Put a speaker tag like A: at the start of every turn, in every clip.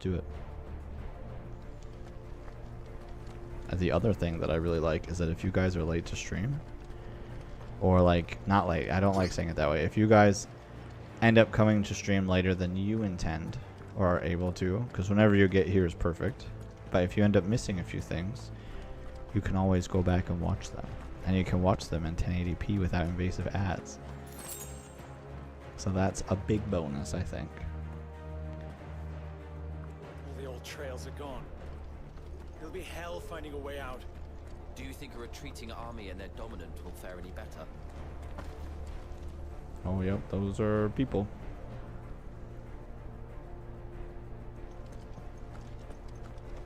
A: Do it. And the other thing that I really like is that if you guys are late to stream, or like not late, I don't like saying it that way. If you guys end up coming to stream later than you intend or are able to, because whenever you get here is perfect, but if you end up missing a few things, you can always go back and watch them, and you can watch them in 1080p without invasive ads. So that's a big bonus, I think.
B: All the old trails are gone. It'll be hell finding a way out.
C: Do you think a retreating army and their dominant will fare any better?
A: Oh, yep, those are people.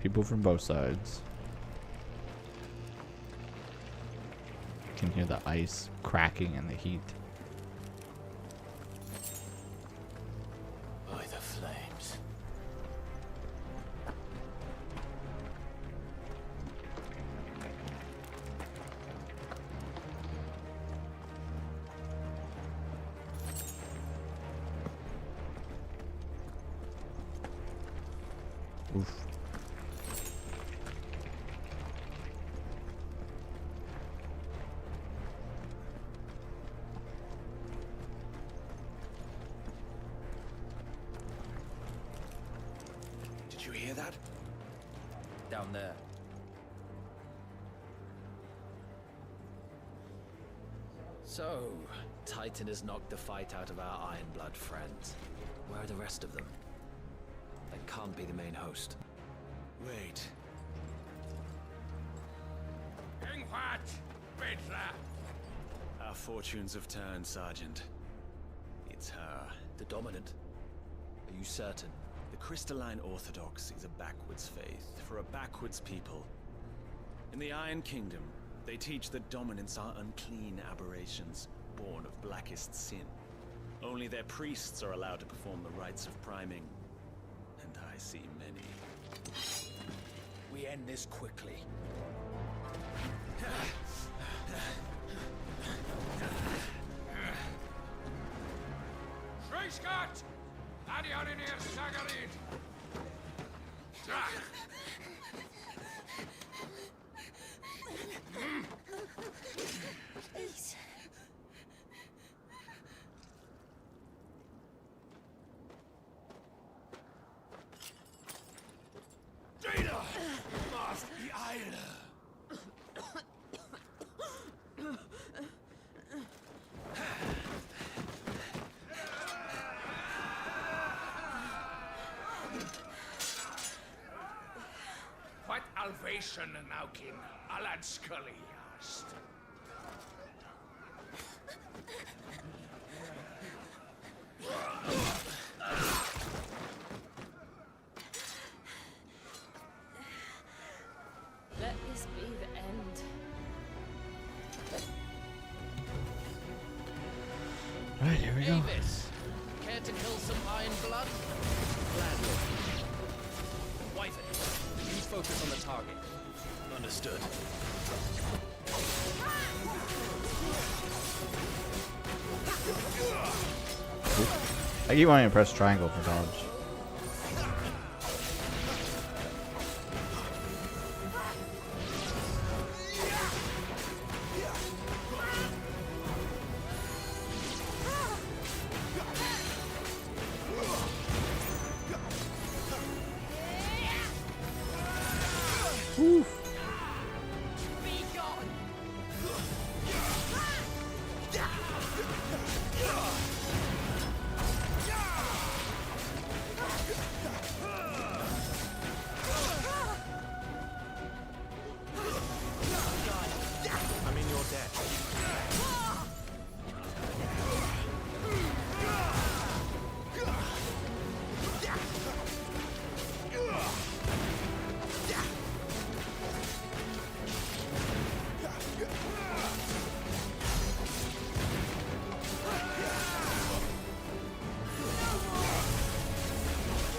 A: People from both sides. You can hear the ice cracking in the heat.
B: By the flames.
A: Oof.
B: Did you hear that?
C: Down there. So, Titan has knocked the fight out of our Ironblood friends. Where are the rest of them? That can't be the main host.
B: Wait. Our fortunes have turned, Sergeant. It's her.
C: The Dominant? Are you certain?
B: The Crystalline Orthodox is a backwards faith for a backwards people. In the Iron Kingdom, they teach that dominants are unclean aberrations, born of blackest sin. Only their priests are allowed to perform the rites of priming. And I see many.
C: We end this quickly.
D: Scott! Adioninir Sagarid!
E: Please.
B: Data! Must be Isla!
D: What Alvation Naukin Alad Scully asked.
E: Let this be the end.
A: Alright, here we go.
C: Davis, care to kill some Ironblood? Gladly. Wyvern, please focus on the target.
B: Understood.
A: I keep wanting to press triangle for dodge.
B: I'm in your debt.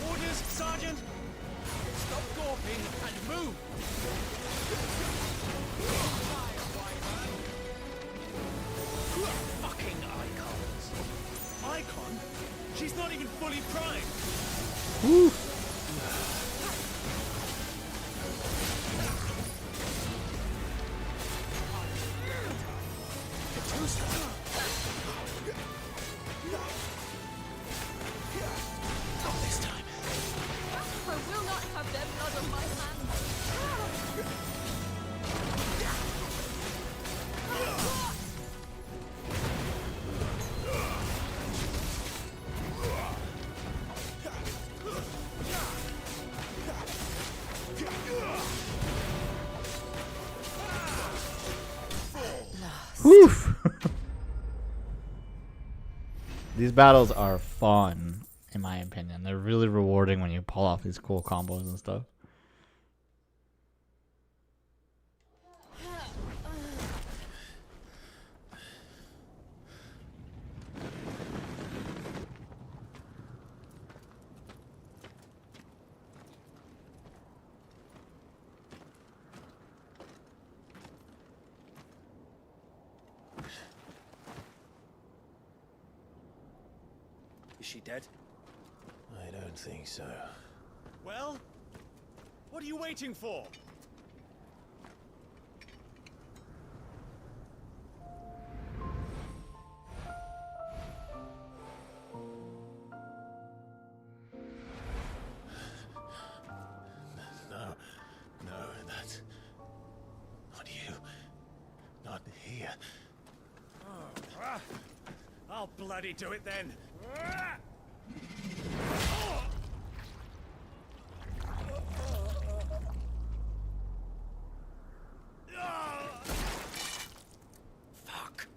B: Orders, Sergeant! Stop gawping and move! Fucking icons. Icon? She's not even fully primed.
A: Whew. These battles are fun, in my opinion. They're really rewarding when you pull off these cool combos and stuff.
F: Is she dead?
G: I don't think so.
B: Well, what are you waiting for?
G: No, that's not you. Not here.
B: I'll bloody do it then.
F: Fuck.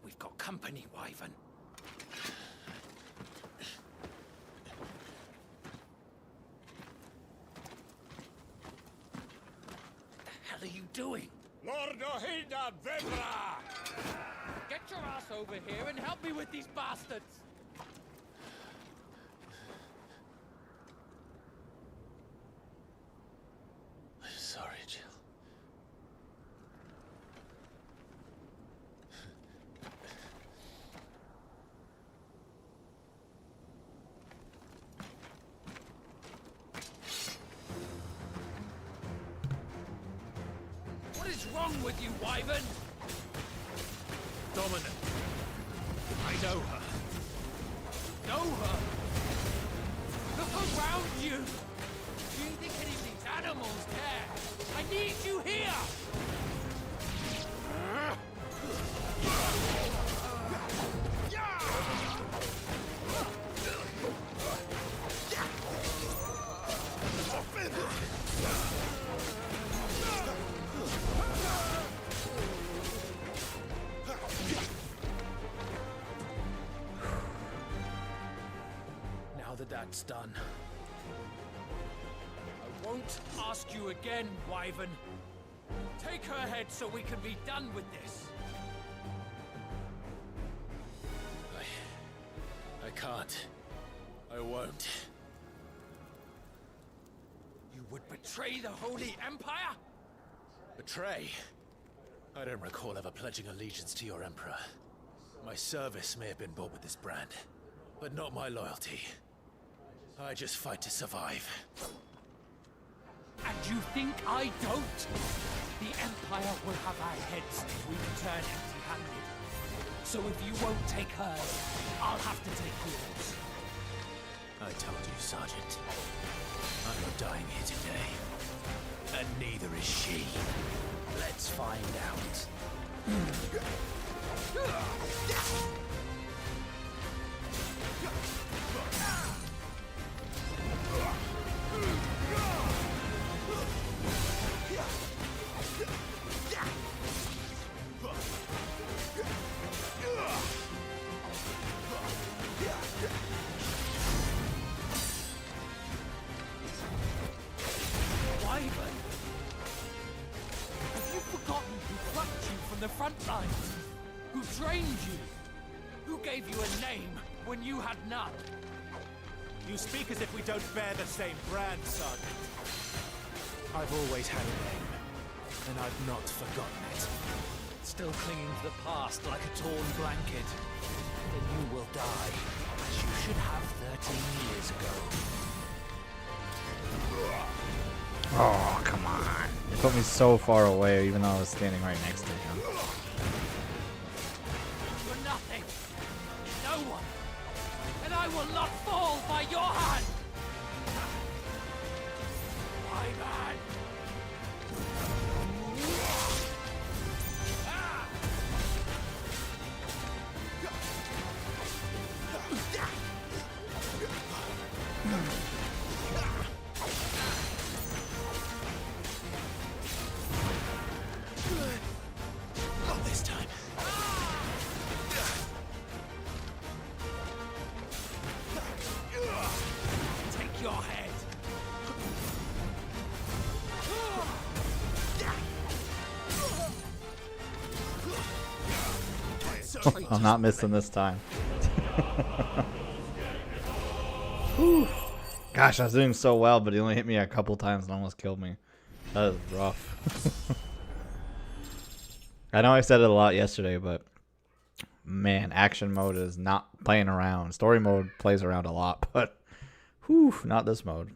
F: We've got company, Wyvern. What the hell are you doing?
D: Lord Ohida Vebra!
H: Get your ass over here and help me with these bastards!
G: I'm sorry, Jill.
H: What is wrong with you, Wyvern?
B: Dominant. I know her.
H: Know her? Look around you! Do you think any of these animals care? I need you here!
C: Now that that's done,
H: I won't ask you again, Wyvern. Take her head so we can be done with this.
C: I can't. I won't.
H: You would betray the Holy Empire?
C: Betray? I don't recall ever pledging allegiance to your Emperor. My service may have been bought with this brand, but not my loyalty. I just fight to survive.
H: And you think I don't? The Empire will have our heads if we return empty-handed. So if you won't take hers, I'll have to take yours.
C: I told you, Sergeant. I'm not dying here today. And neither is she. Let's find out.
H: Wyvern! Have you forgotten who plucked you from the front lines? Who trained you? Who gave you a name when you had none?
B: You speak as if we don't bear the same brand, Sergeant. I've always had a name, and I've not forgotten it.
C: Still clinging to the past like a torn blanket. Then you will die, as you should have 13 years ago.
A: Oh, come on. It put me so far away, even though I was standing right next to him.
H: For nothing. No one. And I will not fall by your hand. Wyvern!
A: I'm not missing this time. Whew. Gosh, I was doing so well, but he only hit me a couple times and almost killed me. That is rough. I know I said it a lot yesterday, but man, action mode is not playing around. Story mode plays around a lot, but whew, not this mode.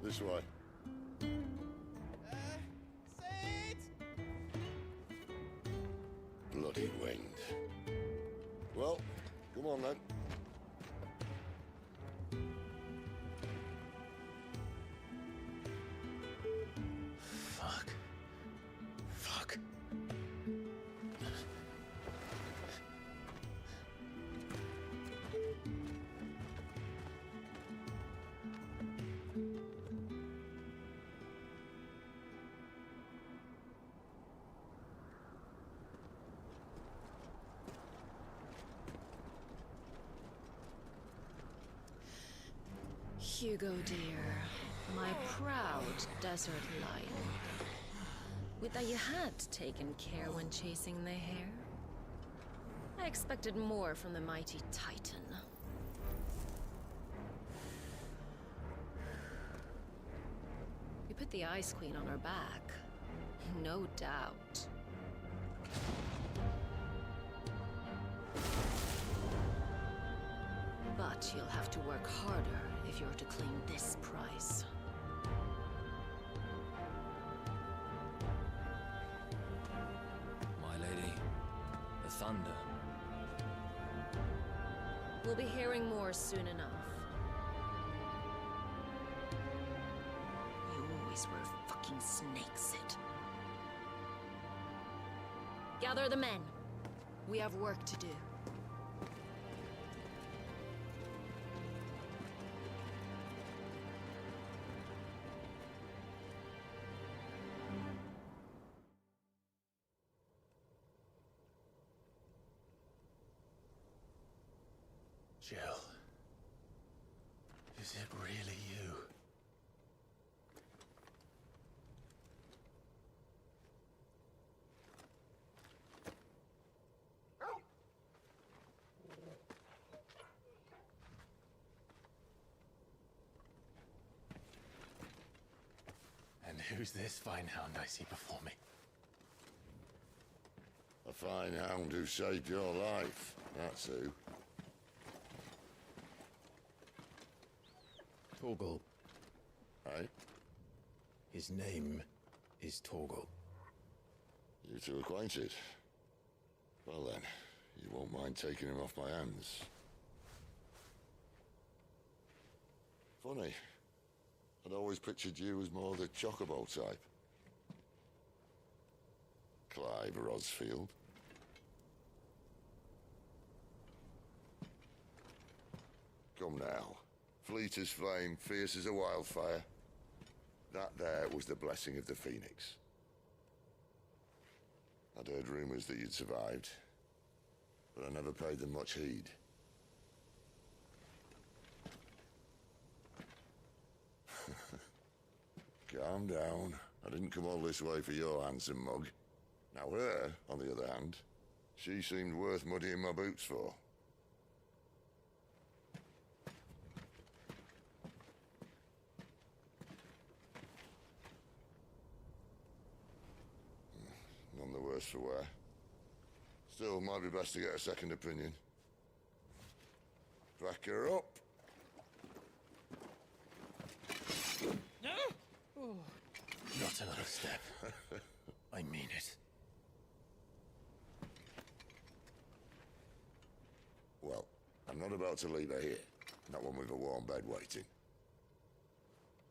I: This way. Bloody wind. Well, come on then.
C: Fuck. Fuck.
E: Hugo, dear, my proud desert lion. Would that you had taken care when chasing the hare? I expected more from the mighty Titan. We put the Ice Queen on her back, no doubt. But you'll have to work harder if you're to claim this prize.
F: My lady, the thunder.
E: We'll be hearing more soon enough. You always were fucking snakes, Sid. Gather the men. We have work to do.
C: Jill. Is it really you? And who's this fine hound I see before me?
I: A fine hound who saved your life. That's who.
C: Torgal.
I: Right?
C: His name is Torgal.
I: You two acquainted? Well then, you won't mind taking him off my hands. Funny. I'd always pictured you as more the chocobo type. Clive Rosfield. Come now. Fleet as flame, fierce as a wildfire. That there was the blessing of the Phoenix. I'd I'd heard rumors that you'd survived, but I never paid them much heed. Calm down. I didn't come all this way for your handsome mug. Now her, on the other hand, she seemed worth muddying my boots for. None the worse for wear. Still, might be best to get a second opinion. Back her up.
C: Not another step. I mean it.
I: Well, I'm not about to leave her here. Not one with a warm bed waiting.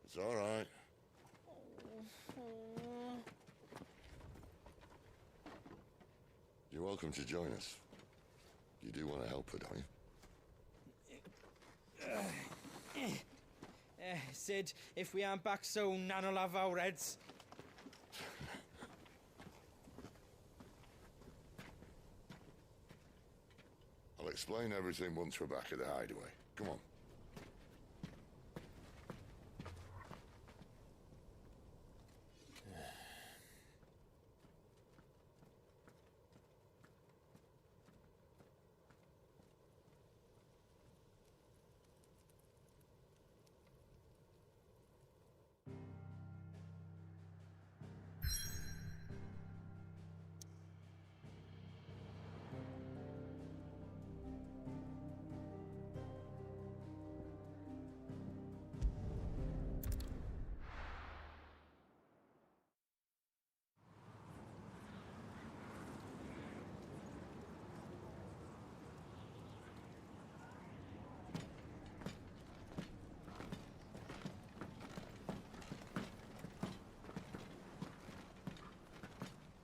I: It's all right. You're welcome to join us. You do want to help her, don't you?
H: Sid, if we aren't back soon, Nan'll have our heads.
I: I'll explain everything once we're back at the hideaway. Come on.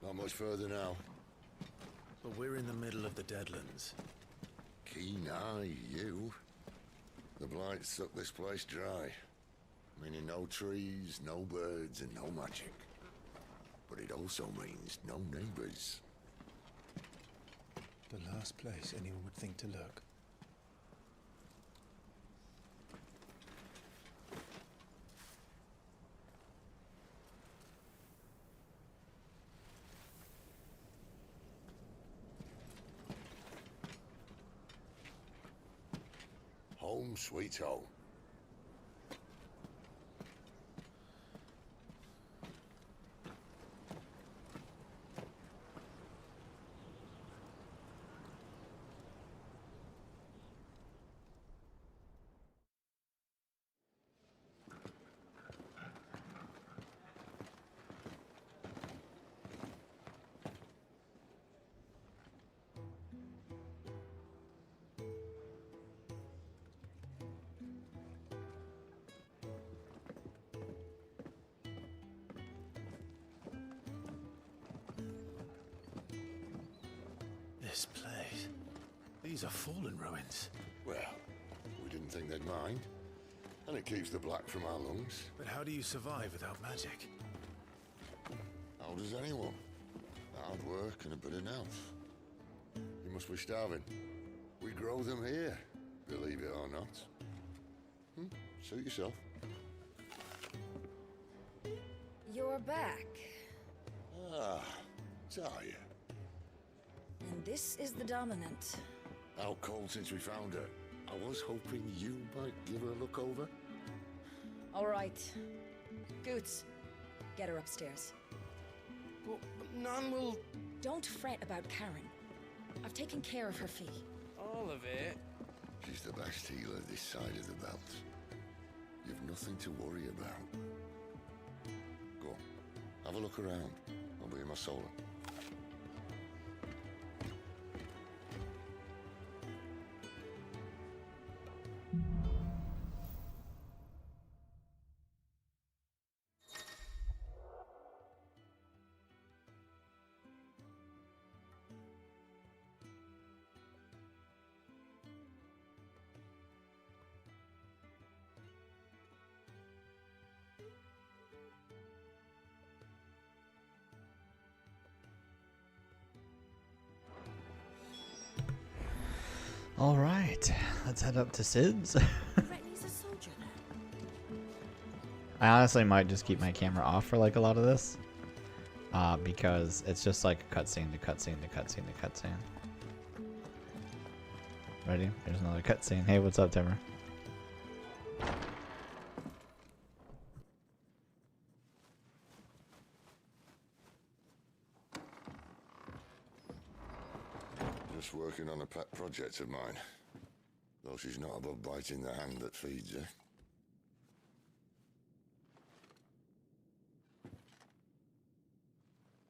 I: Not much further now.
C: But we're in the middle of the Deadlands.
I: Keen eye, you. The blight sucked this place dry. Meaning no trees, no birds, and no magic. But it also means no neighbors.
C: The last place anyone would think to look.
I: Home sweet home.
C: This place. These are fallen ruins.
I: Well, we didn't think they'd mind. And it keeps the black from our lungs.
C: But how do you survive without magic?
I: How does anyone? Hard work and a bit of nerve. You must be starving. We grow them here, believe it or not. Suit yourself.
J: You're back.
I: Ah, Talia.
J: And this is the Dominant.
I: Out cold since we found her. I was hoping you might give her a look over.
J: All right. Goots, get her upstairs.
H: But Nan will...
J: Don't fret about Karen. I've taken care of her fee.
H: All of it?
I: She's the best healer this side of the belt. You've nothing to worry about. Go on, have a look around. I'll be in my solar.
A: All right, let's head up to Sid's.
J: Retney's a soldier then.
A: I honestly might just keep my camera off for like a lot of this, because it's just like a cutscene to cutscene to cutscene to cutscene. Ready? Here's another cutscene. Hey, what's up, Timmer?
I: Just working on a pet project of mine. Though she's not above biting the hand that feeds her.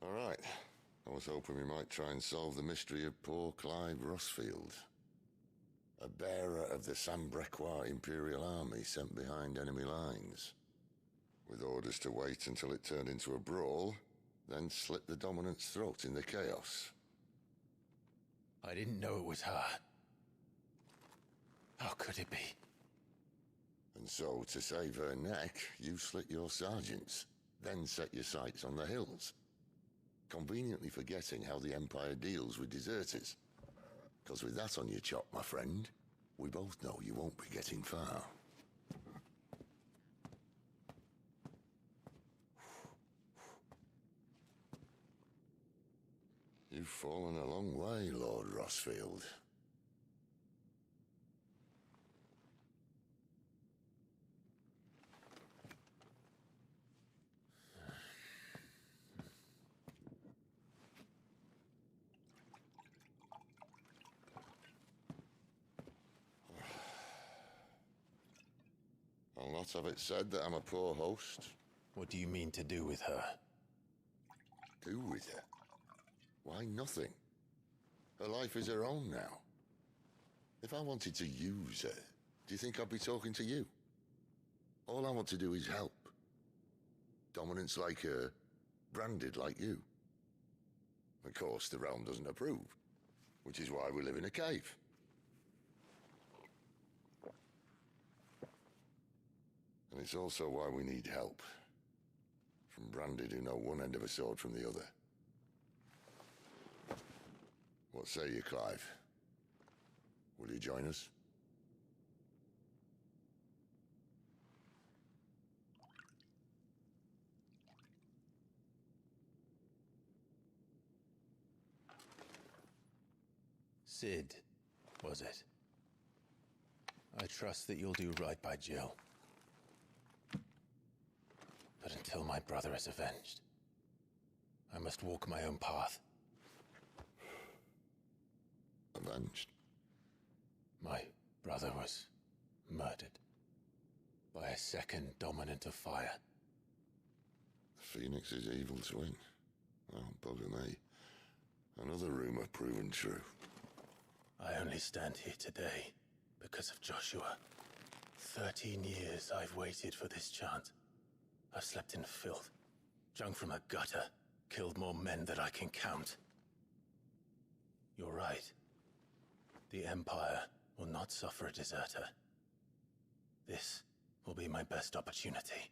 I: Alright. I was hoping we might try and solve the mystery of poor Clive Rossfield. A bearer of the Sambrequois Imperial Army sent behind enemy lines. With orders to wait until it turned into a brawl, then slit the Dominant's throat in the chaos.
C: I didn't know it was her. How could it be?
I: And so, to save her neck, you slit your sergeants, then set your sights on the hills. Conveniently forgetting how the Empire deals with deserters. Because with that on your chop, my friend, we both know you won't be getting far. You've fallen a long way, Lord Rossfield. I'll not have it said that I'm a poor host.
C: What do you mean to do with her?
I: Do with her? Why, nothing. Her life is her own now. If I wanted to use her, do you think I'd be talking to you? All I want to do is help. Dominants like her, branded like you. Of course, the realm doesn't approve, which is why we live in a cave. And it's also why we need help. From branded who know one end of a sword from the other. What say you, Clive? Will you join us?
C: Sid, was it? I trust that you'll do right by Jill. But until my brother is avenged, I must walk my own path.
I: Avenged?
C: My brother was murdered by a second Dominant of Fire.
I: The Phoenix's evil twin. Oh, bugger me. Another rumor proven true.
C: I only stand here today because of Joshua. 13 years I've waited for this chance. I've slept in filth, drunk from a gutter, killed more men than I can count. You're right. The Empire will not suffer a deserter. This will be my best opportunity.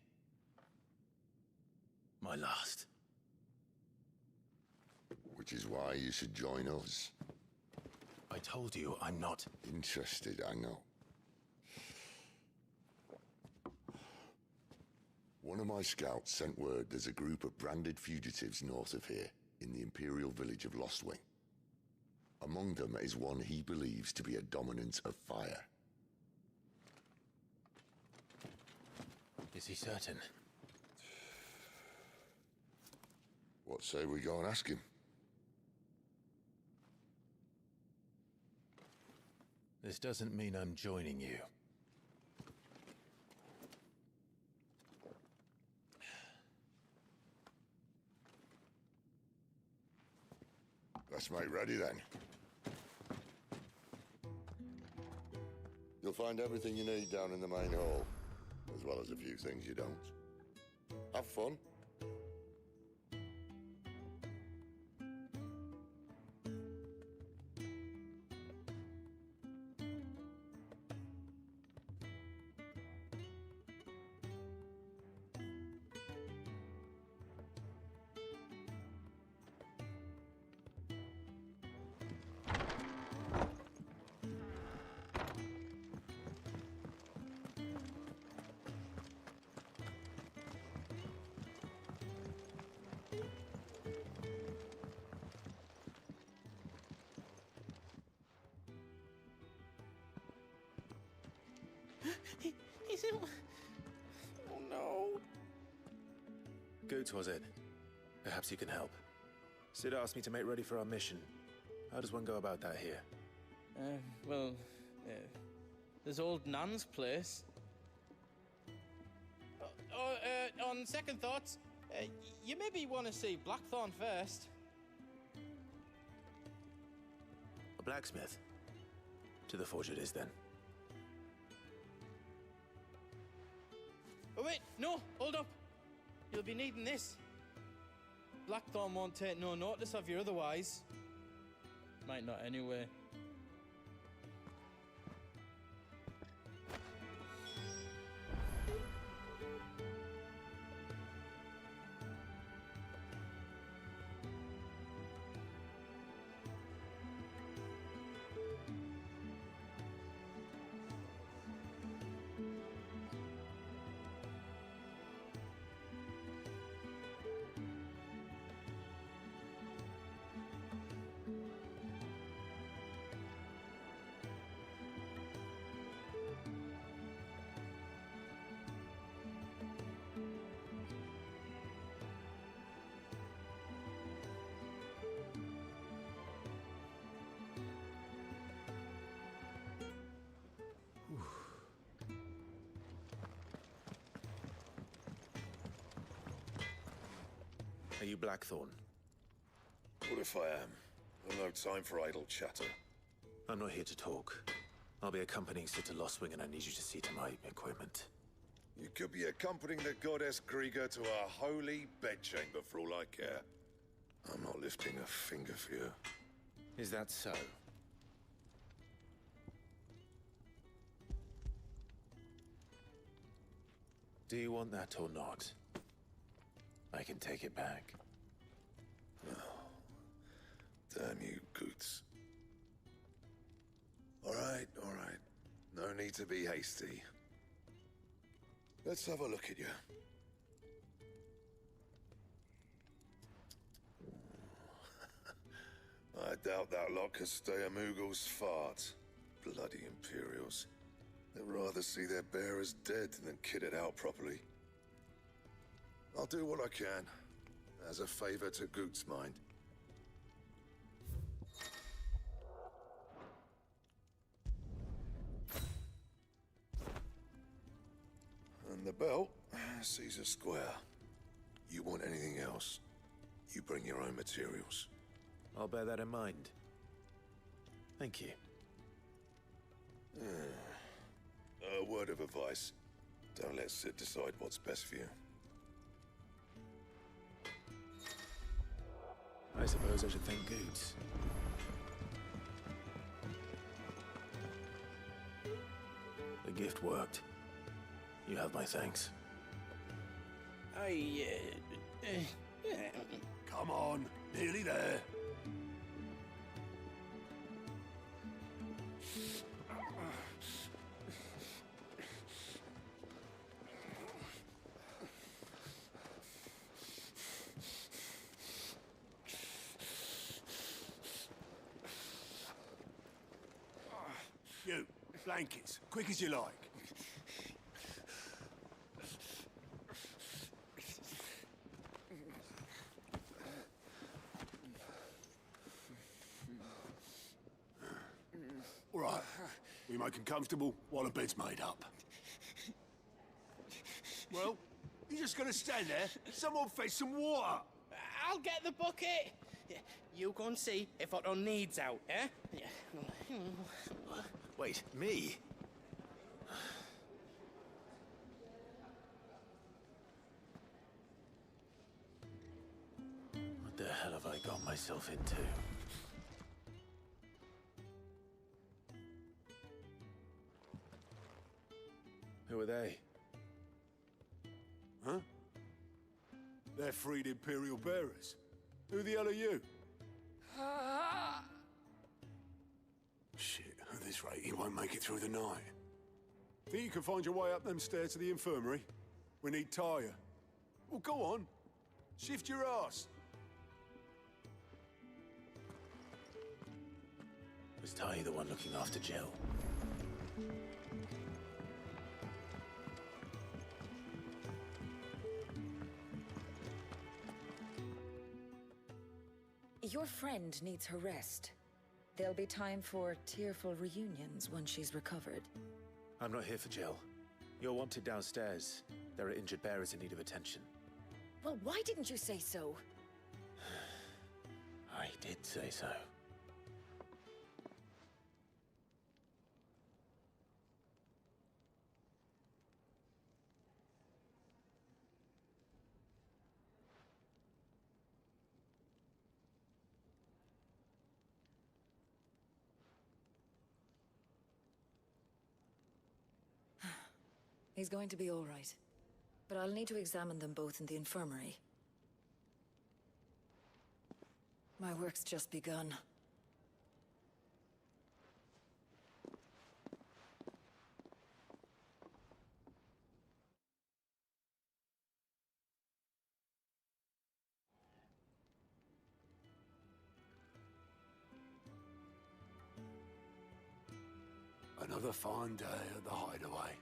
C: My last.
I: Which is why you should join us.
C: I told you I'm not
I: interested, I know. One of my scouts sent word there's a group of branded fugitives north of here, in the Imperial village of Lostwing. Among them is one he believes to be a Dominant of Fire.
C: Is he certain?
I: What say we go and ask him?
C: This doesn't mean I'm joining you.
I: Let's make ready then. You'll find everything you need down in the main hall, as well as a few things you don't. Have fun.
C: Goots, was it? Perhaps you can help. Sid asked me to make ready for our mission. How does one go about that here?
K: Well, there's old Nan's place. On second thoughts, you maybe want to see Blackthorn first.
C: A blacksmith? To the forge it is, then.
K: Oh wait, no, hold up. You'll be needing this. Blackthorn won't take no notice of you otherwise. Might not anyway.
C: Are you Blackthorn?
G: What if I am? I've no time for idle chatter.
C: I'm not here to talk. I'll be accompanying Sid to Lostwing, and I need you to see to my equipment.
G: You could be accompanying the goddess Grieger to our holy bedchamber for all I care. I'm not lifting a finger for you.
C: Is that so? Do you want that or not? I can take it back.
G: Oh, damn you, Goots. All right. No need to be hasty. Let's have a look at you. I doubt that lot could stay a Moogle's fart. Bloody Imperials. They'd rather see their bearers dead than kitted out properly. I'll do what I can, as a favor to Goot's mind. And the belt sees a square. You want anything else, you bring your own materials.
C: I'll bear that in mind. Thank you.
G: A word of advice. Don't let Sid decide what's best for you.
C: I suppose I should thank Goots. The gift worked. You have my thanks.
G: Come on, nearly there.
L: You, blankets, quick as you like. All right, we make them comfortable while the bed's made up. Well, you just gonna stand there? Someone fetch some water.
K: I'll get the bucket. You go and see if Otto needs out, eh?
C: Wait, me? What the hell have I got myself into? Who are they?
L: Huh? They're freed Imperial bearers. Who the hell are you? Shit, at this rate, he won't make it through the night. Think you can find your way up them stairs to the infirmary? We need Tyre. Well, go on. Shift your ass.
C: Was Ty the one looking after Jill?
J: Your friend needs her rest. There'll be time for tearful reunions once she's recovered.
C: I'm not here for Jill. You're wanted downstairs. There are injured bearers in need of attention.
J: Well, why didn't you say so?
C: I did say so.
J: He's going to be all right. But I'll need to examine them both in the infirmary. My work's just begun.
L: Another fine day at the hideaway.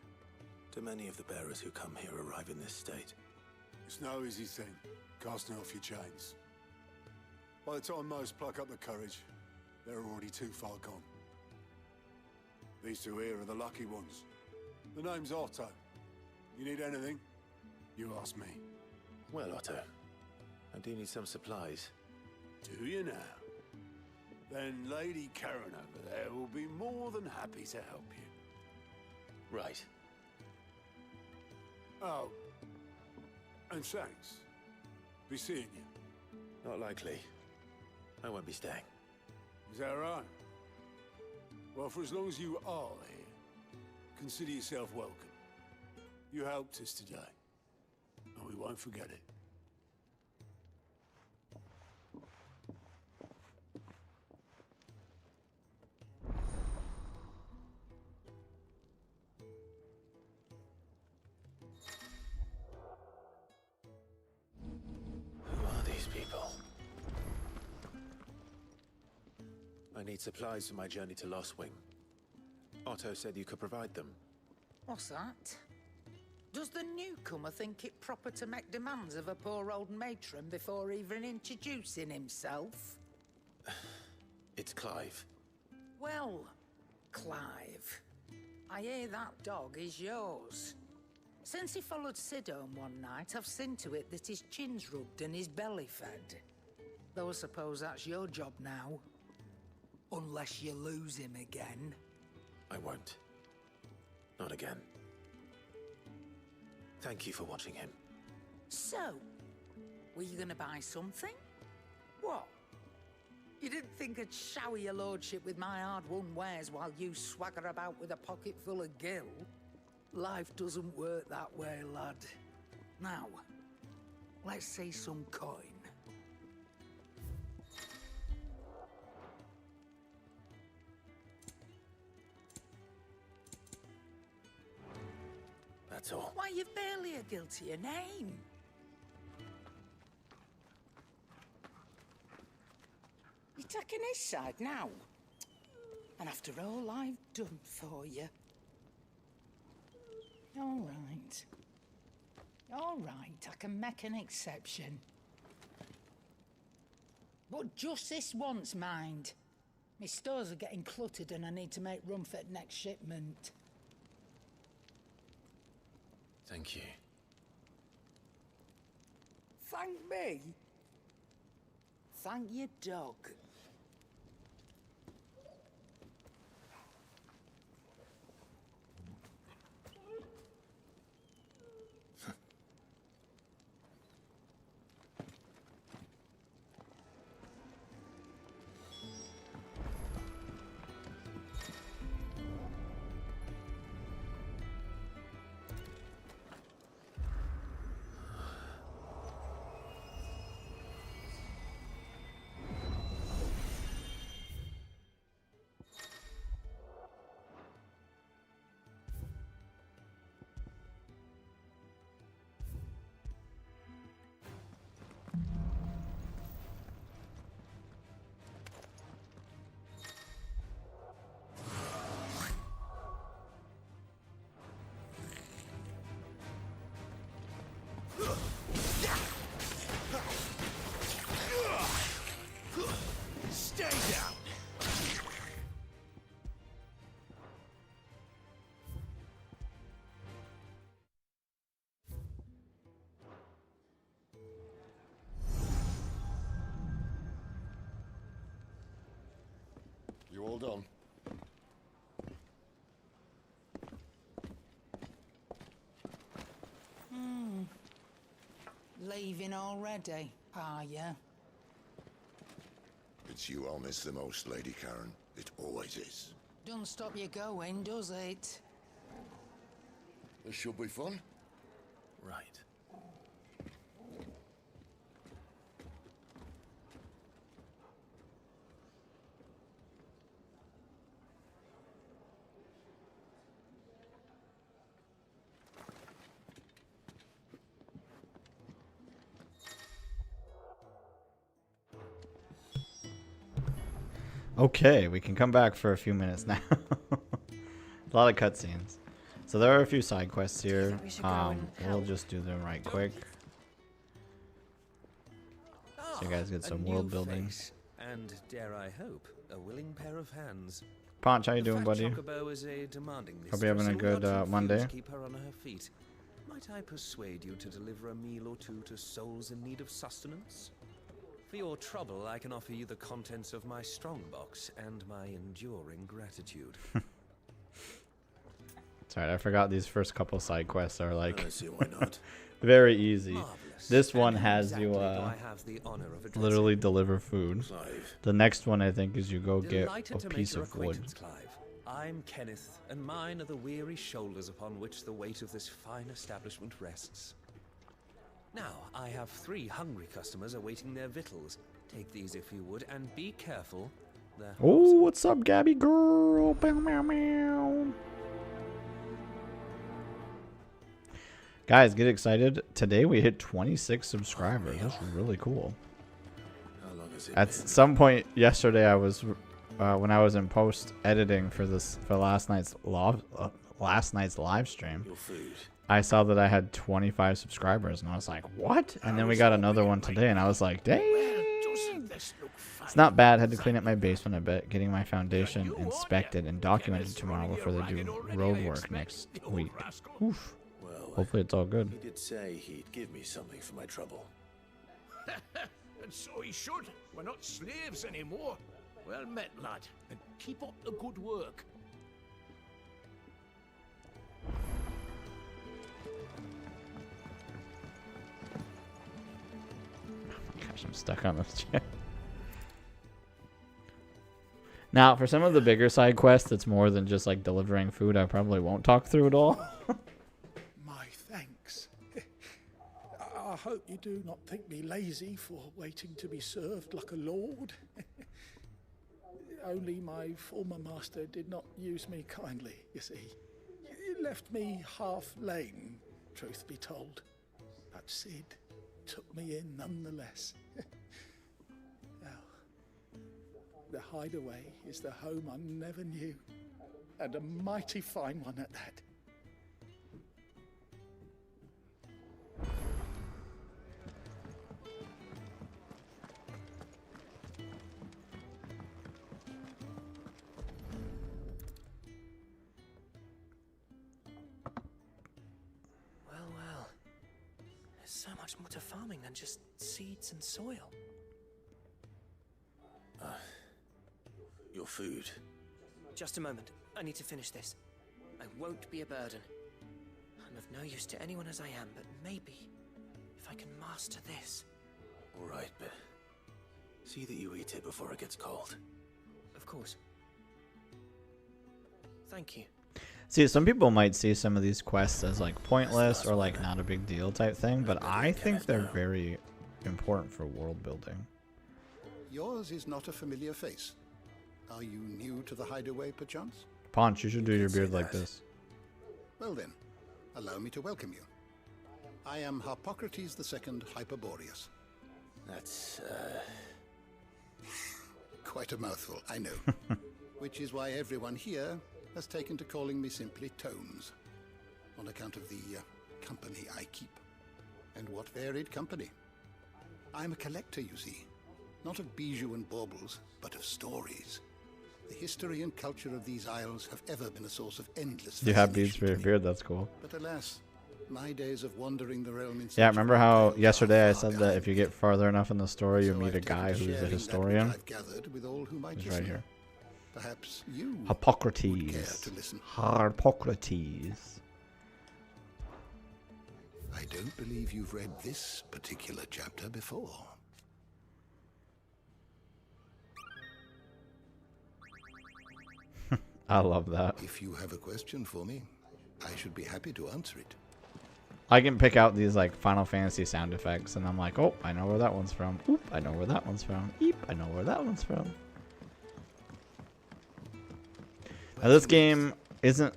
C: Do many of the bearers who come here arrive in this state?
L: It's no easy thing, casting off your chains. By the time most pluck up the courage, they're already too far gone. These two here are the lucky ones. The name's Otto. You need anything, you ask me.
C: Well, Otto, I do need some supplies.
L: Do you now? Then Lady Karen over there will be more than happy to help you.
C: Right.
L: Oh, and thanks. Be seeing you.
C: Not likely. I won't be staying.
L: Is that right? Well, for as long as you are here, consider yourself welcome. You helped us today, and we won't forget it.
C: Who are these people? I need supplies for my journey to Lost Wing. Otto said you could provide them.
M: What's that? Does the newcomer think it proper to make demands of a poor old matron before even introducing himself?
C: It's Clive.
M: Well, Clive, I hear that dog is yours. Since he followed Sid home one night, I've seen to it that his chin's rubbed and his belly fed. Though I suppose that's your job now. Unless you lose him again.
C: I won't. Not again. Thank you for watching him.
M: So, were you gonna buy something? What? You didn't think I'd shower your lordship with my hard-won wares while you swagger about with a pocket full of gil? Life doesn't work that way, lad. Now, let's see some coin.
C: That's all.
M: Why, you've barely a gil to your name. You're taking his side now? And after all I've done for you. All right. All right, I can make an exception. But just this once, mind. My stores are getting cluttered and I need to make room for the next shipment.
C: Thank you.
M: Thank me? Thank your dog.
C: Stay down.
I: You all done?
M: Leaving already, are ya?
I: It's you I'll miss the most, Lady Karen. It always is.
M: Don't stop you going, does it?
I: This should be fun.
C: Right.
A: Okay, we can come back for a few minutes now. A lot of cutscenes. So there are a few side quests here. We'll just do them right quick. So you guys get some world building.
F: And dare I hope, a willing pair of hands.
A: Ponch, how you doing, buddy?
F: Is a demanding
A: Hope you're having a good Monday.
F: Keep her on her feet. Might I persuade you to deliver a meal or two to souls in need of sustenance? For your trouble, I can offer you the contents of my strongbox and my enduring gratitude.
A: Sorry, I forgot these first couple side quests are like
C: I see why not.
A: very easy.
F: Marvelous.
A: This one
F: And
A: has
F: exactly
A: you
F: do I have the honor of addressing?
A: literally deliver food.
C: Clive.
A: The next one I think is you go get
F: Delighted
A: a
F: to make
A: piece
F: your
A: of wood.
F: acquaintance, Clive. I'm Kenneth, and mine are the weary shoulders upon which the weight of this fine establishment rests. Now, I have 3 hungry customers awaiting their victuals. Take these if you would, and be careful.
A: Oh, what's up, Gabby girl? Bow, meow, meow. Guys, get excited. Today we hit 26 subscribers. That's really cool.
C: How long has it
A: At
C: been?
A: some point yesterday, I was when I was in post editing for last night's live stream.
C: Your food.
A: I saw that I had 25 subscribers, and I was like, what? And then we got another one today, and I was like, dang. It's not bad. Had to clean up my basement a bit, getting my foundation inspected and documented tomorrow before they do road work next week. Oof.
C: Well,
A: Hopefully it's all good.
C: he did say he'd give me something for my trouble.
D: And so he should. We're not slaves anymore. Well met, lad. And keep up the good work.
A: Gosh, I'm stuck on this chair. Now, for some of the bigger side quests, it's more than just like delivering food. I probably won't talk through it all.
N: My thanks. I hope you do not think me lazy for waiting to be served like a lord. Only my former master did not use me kindly, you see. He left me half lame, truth be told. But Sid took me in nonetheless. Now, the hideaway is the home I never knew, and a mighty fine one at that.
F: Well. There's so much more to farming than just seeds and soil.
C: Your food.
O: Just a moment. I need to finish this. I won't be a burden. I'm of no use to anyone as I am, but maybe if I can master this.
C: All right, but see that you eat it before it gets cold.
O: Of course. Thank you.
A: See, some people might see some of these quests as like pointless or like not a big deal type thing, but I think they're very important for world building.
L: Yours is not a familiar face. Are you new to the hideaway, perchance?
A: Ponch, you should do your beard like this.
L: Well then, allow me to welcome you. I am Harpocrates II Hyperboreus.
C: That's,
L: quite a mouthful, I know. Which is why everyone here has taken to calling me simply Tomes, on account of the company I keep. And what varied company. I'm a collector, you see.
P: Not of bijou and baubles, but of stories. The history and culture of these isles have ever been a source of endless
A: You have beads
P: fascination
A: for your
P: to me.
A: beard, that's cool.
P: But alas, my days of wandering the realm in
A: Yeah,
P: search of
A: remember how
P: tales
A: yesterday
P: are
A: I
P: far
A: said that
P: behind
A: if you
P: me.
A: get farther enough in the story, you
P: So
A: meet
P: I've
A: a
P: taken
A: guy
P: to
A: who's a
P: sharing that which
A: historian?
P: I've gathered with all who might
A: He's right
P: listen.
A: here.
P: Perhaps you would care
A: Hippocrates.
P: to listen.
A: Hippocrates.
P: I don't believe you've read this particular chapter before.
A: I love that.
P: If you have a question for me, I should be happy to answer it.
A: I can pick out these like Final Fantasy sound effects, and I'm like, oh, I know where that one's from. Oop, I know where that one's from. Eep, I know where that one's from. Now this game isn't.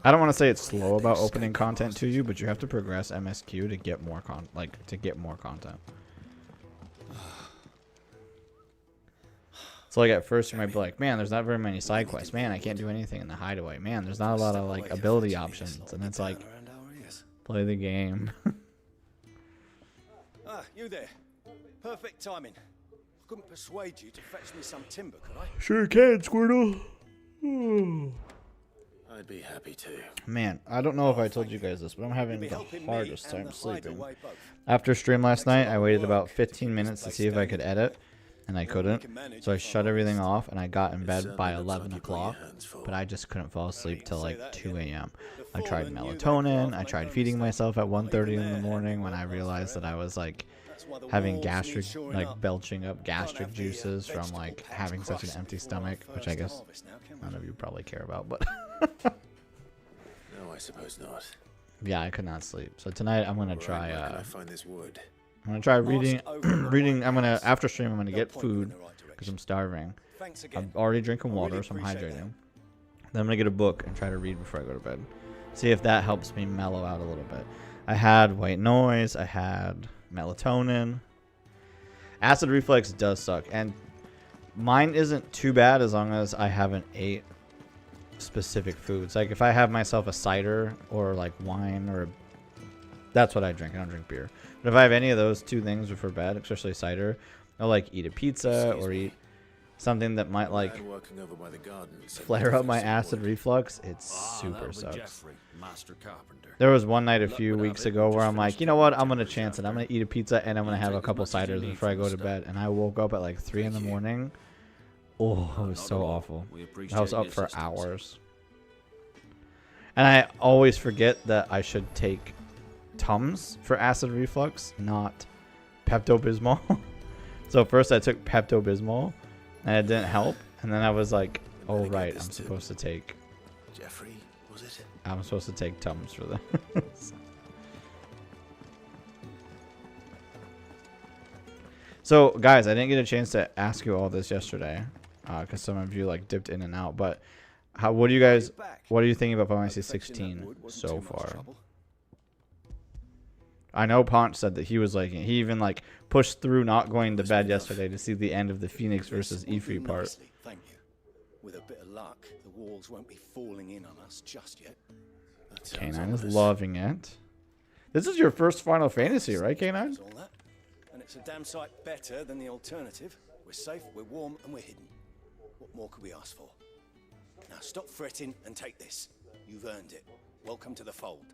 A: I don't want to say it's slow about opening content to you, but you have to progress MSQ to get more content. So like at first you might be like, man, there's not very many side quests. Man, I can't do anything in the hideaway. Man, there's not a lot of like ability options, and it's like, play the game.
Q: Ah, you there. Perfect timing. I couldn't persuade you to fetch me some timber, could I?
A: Sure can, Squirtle.
C: I'd be happy to.
A: Man, I don't know if I told you guys this, but I'm having the hardest time sleeping. After stream last night, I waited about 15 minutes to see if I could edit, and I couldn't. So I shut everything off, and I got in bed by 11 o'clock, but I just couldn't fall asleep till like 2 a.m. I tried melatonin, I tried feeding myself at 1:30 in the morning when I realized that I was like having gastric, like belching up gastric juices from like having such an empty stomach, which I guess none of you probably care about, but
C: No, I suppose not.
A: yeah, I could not sleep. So tonight I'm gonna try.
C: Where can I find this wood?
A: I'm gonna try reading. I'm gonna after stream. I'm gonna get food because I'm starving. I'm already drinking water, so I'm hydrating. Then I'm gonna get a book and try to read before I go to bed. See if that helps me mellow out a little bit. I had white noise. I had melatonin. Acid reflux does suck, and mine isn't too bad as long as I haven't ate specific foods. Like if I have myself a cider or like wine, or that's what I drink. I don't drink beer. But if I have any of those two things before bed, especially cider, I'll like eat a pizza or eat something that might like flare up my acid reflux. It super sucks. There was one night a few weeks ago where I'm like, you know what? I'm going to chance it. I'm going to eat a pizza and I'm going to have a couple ciders before I go to bed. And I woke up at like 3 in the morning. Oh, it was so awful. I was up for hours. And I always forget that I should take Tums for acid reflux, not Pepto-Bismol. So first I took Pepto-Bismol and it didn't help. And then I was like, oh, right, I'm supposed to take...
C: Jeffrey, was it?
A: I'm supposed to take Tums for this. So, guys, I didn't get a chance to ask you all this yesterday because some of you like dipped in and out. But what are you thinking about Final Fantasy 16 so far? I know Ponch said that he was liking it. He even like pushed through not going to bed yesterday to see the end of the Phoenix versus Ifrit part.
Q: Thank you. With a bit of luck, the walls won't be falling in on us just yet.
A: K9 is loving it. This is your first Final Fantasy, right, K9?
Q: And it's a damn sight better than the alternative. We're safe, we're warm, and we're hidden. What more could we ask for? Now stop fretting and take this. You've earned it. Welcome to the fold.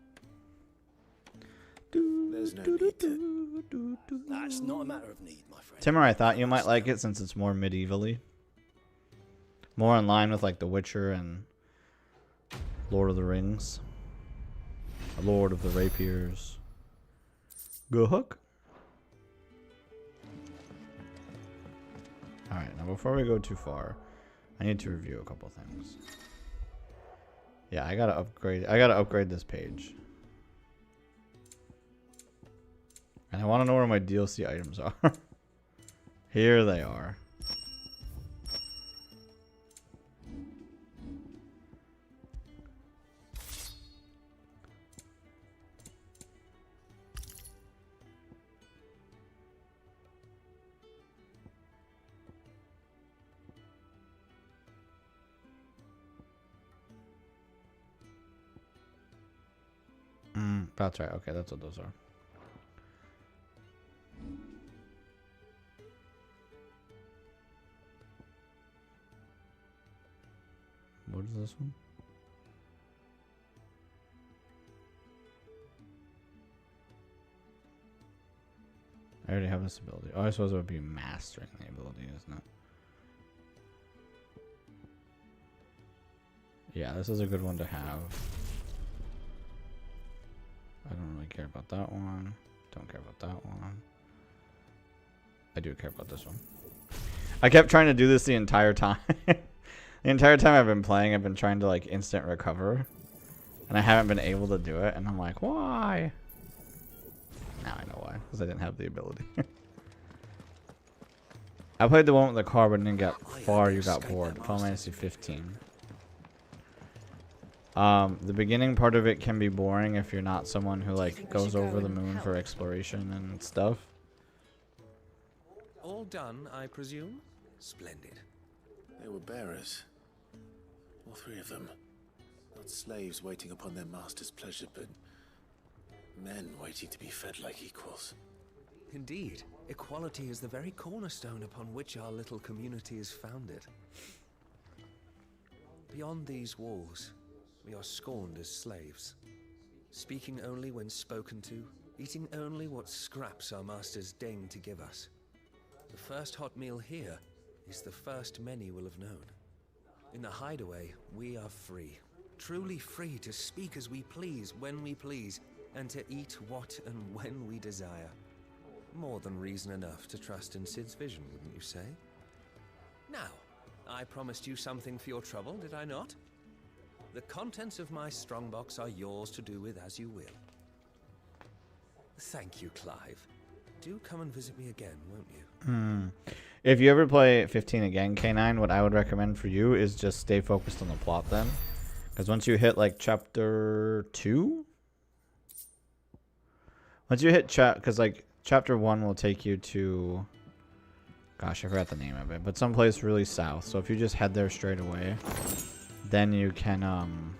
Q: There's no need to. That's not a matter of need, my friend.
A: Timur, I thought you might like it since it's more medievally. More in line with like The Witcher and Lord of the Rings. Lord of the Rapiers. Go Hook. Alright, now before we go too far, I need to review a couple things. Yeah, I gotta upgrade this page. And I want to know where my DLC items are. Here they are. That's right. Okay, that's what those are. What is this one? I already have this ability. Oh, I suppose it would be mastering the ability, isn't it? Yeah, this is a good one to have. I don't really care about that one. Don't care about that one. I do care about this one. I kept trying to do this the entire time. The entire time I've been playing, I've been trying to like instant recover. And I haven't been able to do it. And I'm like, why? Now I know why. Because I didn't have the ability. I played the one with the car, but didn't get far. You got bored. Final Fantasy 15. The beginning part of it can be boring if you're not someone who like goes over the moon for exploration and stuff.
F: All done, I presume? Splendid.
C: They were bearers. All three of them. Not slaves waiting upon their master's pleasure, but men waiting to be fed like equals.
F: Indeed. Equality is the very cornerstone upon which our little community is founded. Beyond these walls, we are scorned as slaves. Speaking only when spoken to, eating only what scraps our masters deign to give us. The first hot meal here is the first many will have known. In the hideaway, we are free. Truly free to speak as we please, when we please, and to eat what and when we desire. More than reason enough to trust in Sid's vision, wouldn't you say? Now, I promised you something for your trouble, did I not? The contents of my strongbox are yours to do with as you will. Thank you, Clive. Do come and visit me again, won't you?
A: If you ever play 15 again, K9, what I would recommend for you is just stay focused on the plot then. Because once you hit like chapter 2? Once you hit because like chapter 1 will take you to, gosh, I forgot the name of it, but someplace really south. So if you just head there straight away, then you can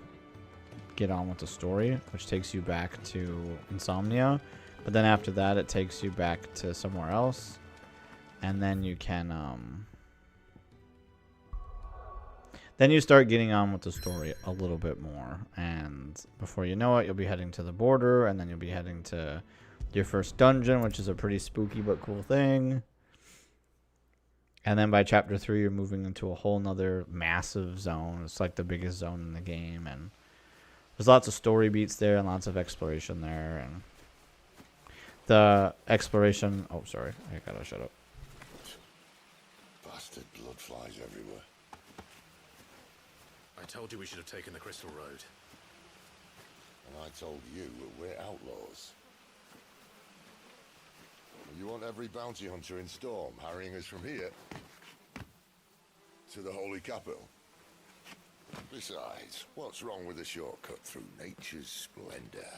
A: get on with the story, which takes you back to Insomnia. But then after that, it takes you back to somewhere else. And then you can, then you start getting on with the story a little bit more. And before you know it, you'll be heading to the border. And then you'll be heading to your first dungeon, which is a pretty spooky but cool thing. And then by chapter 3, you're moving into a whole nother massive zone. It's like the biggest zone in the game. And there's lots of story beats there and lots of exploration there. And the exploration... Oh, sorry. I gotta shut up.
I: Bastard blood flies everywhere.
C: I told you we should have taken the Crystal Road.
I: And I told you we're outlaws. You want every bounty hunter in Storm harrying us from here to the Holy Capital? Besides, what's wrong with a shortcut through nature's splendor?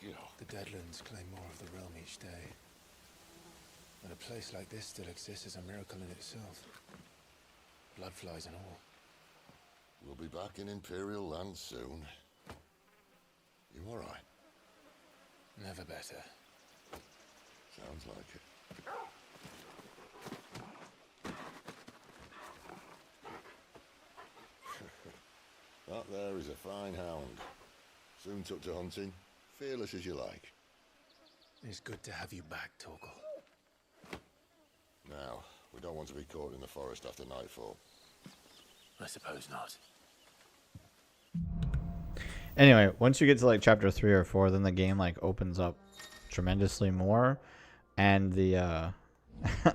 C: The Deadlands claim more of the realm each day. And a place like this still exists is a miracle in itself. Bloodflies and all.
I: We'll be back in Imperial land soon. You all right?
C: Never better.
I: Sounds like it. That there is a fine hound. Soon took to hunting. Fearless as you like.
C: It's good to have you back, Torgal.
I: Now, we don't want to be caught in the forest after nightfall.
C: I suppose not.
A: Anyway, once you get to like chapter 3 or 4, then the game like opens up tremendously more, and the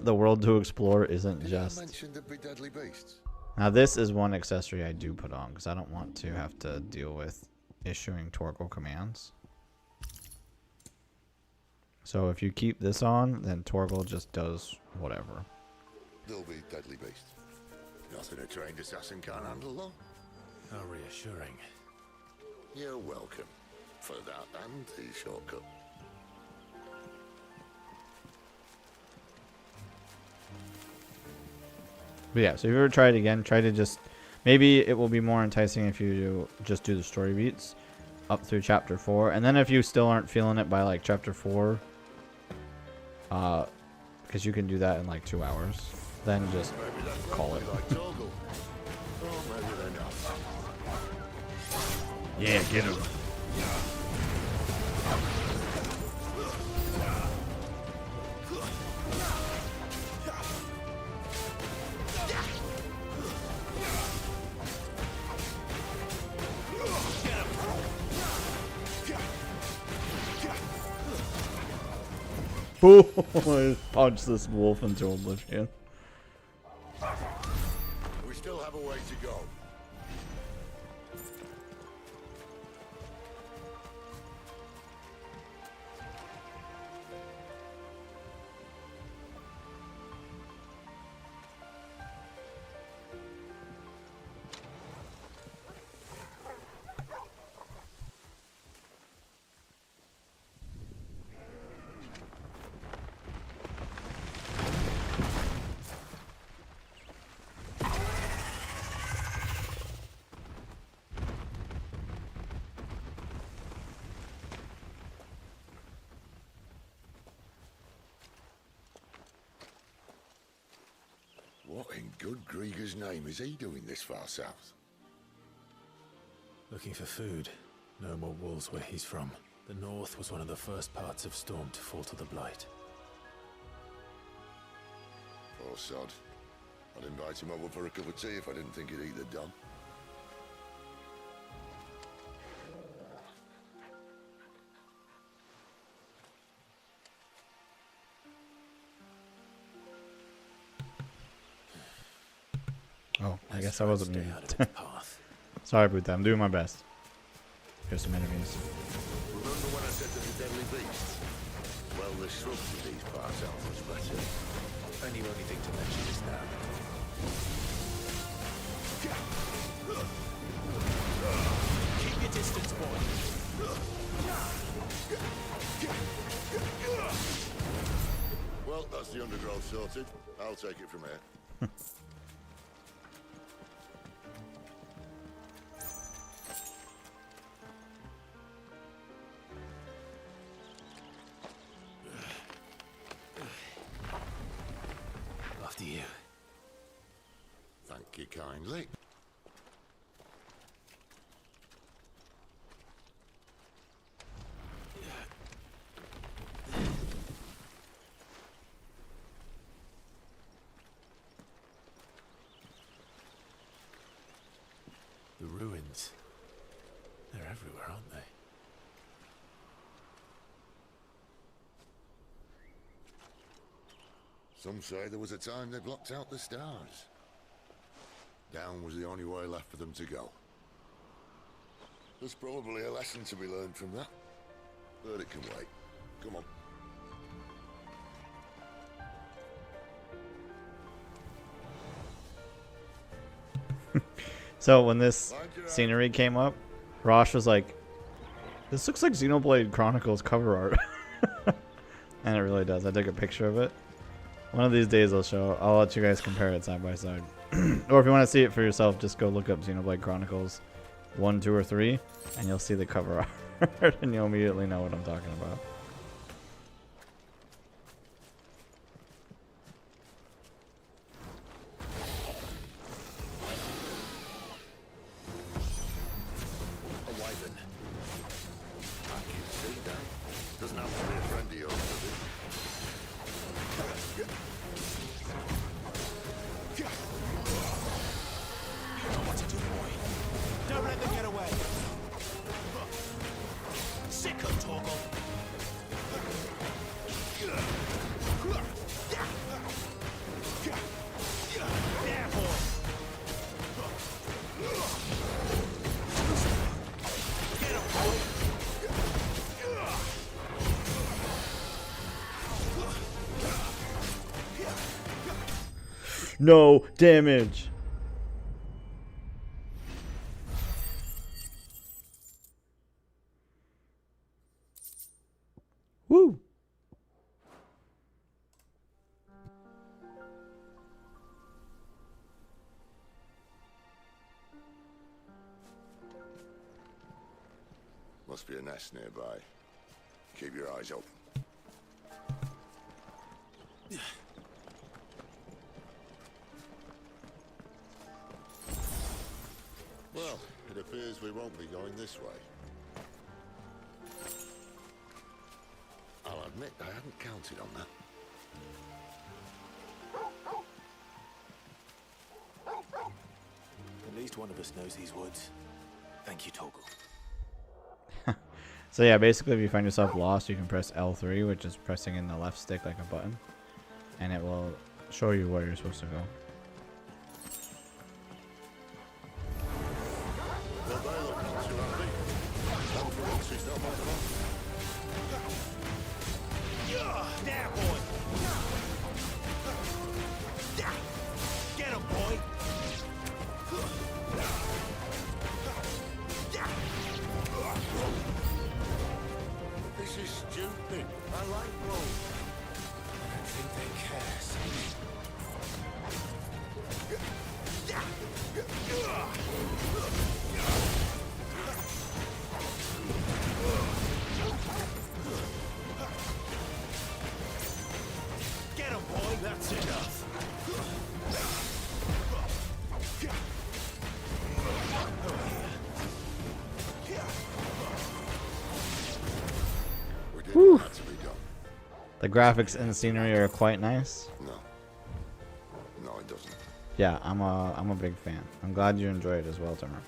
A: the world to explore isn't just.
I: I mentioned there'd be deadly beasts.
A: Now this is one accessory I do put on because I don't want to have to deal with issuing Torgal commands. So if you keep this on, then Torgal just does whatever.
I: There'll be deadly beasts. Nothing a trained assassin can't handle, though.
C: How reassuring.
I: You're welcome for that and the shortcut.
A: But yeah, so if you ever try it again, try to just... Maybe it will be more enticing if you just do the story beats up through chapter 4. And then if you still aren't feeling it by like chapter 4... because you can do that in like 2 hours. Then just call it.
I: Like Torgal. Oh, maybe they're not.
A: Yeah, get him. Oh, punch this wolf into oblivion.
I: We still have a way to go. What in good Grieger's name is he doing this far south?
C: Looking for food. No more wolves where he's from. The north was one of the first parts of Storm to fall to the Blight.
I: Poor sod. I'd invite him over for a cup of tea if I didn't think he'd eat the dog.
A: Oh, I guess I wasn't muted. Sorry about that. I'm doing my best. Here's some enemies.
I: Remember when I said there's a deadly beast? Well, the shrubs of these parts are much better.
C: And you only think to mention this now.
D: Keep your distance, boy.
I: Well, that's the undergrowth sorted. I'll take it from here.
C: After you.
I: Thank you kindly.
C: The ruins. They're everywhere, aren't they?
I: Some say there was a time they blocked out the stars. Down was the only way left for them to go. There's probably a lesson to be learned from that. But it can wait. Come on.
A: So when this scenery came up, Rosh was like, "This looks like Xenoblade Chronicles cover art," and it really does. I took a picture of it. One of these days I'll let you guys compare it side by side. Or if you want to see it for yourself, just go look up Xenoblade Chronicles 1, 2, or 3, and you'll see the cover art, and you'll immediately know what I'm talking about.
I: A Wyvern. I can see that. Doesn't have to be a friend of yours, does it?
D: You know what to do, boy. Don't let them get away. Sick of Torgal. There, boy. Get him, boy.
A: No damage. Woo.
I: Must be a nest nearby. Keep your eyes open. Well, It appears we won't be going this way. I'll admit I hadn't counted on that.
C: At least one of us knows these woods. Thank you, Torgal.
A: So yeah, basically if you find yourself lost, you can press L3, which is pressing in the left stick like a button, and it will show you where you're supposed to go.
I: Well, they look not too happy. Time for once he's not much fun.
C: There, boy! Get him, boy!
I: This is stupid.
C: I like Rome. I don't think they care, see? Get him, boy! That's enough.
A: Whew. The graphics and scenery are quite nice.
I: No, it doesn't.
A: Yeah, I'm a big fan. I'm glad you enjoy it as well, Timur.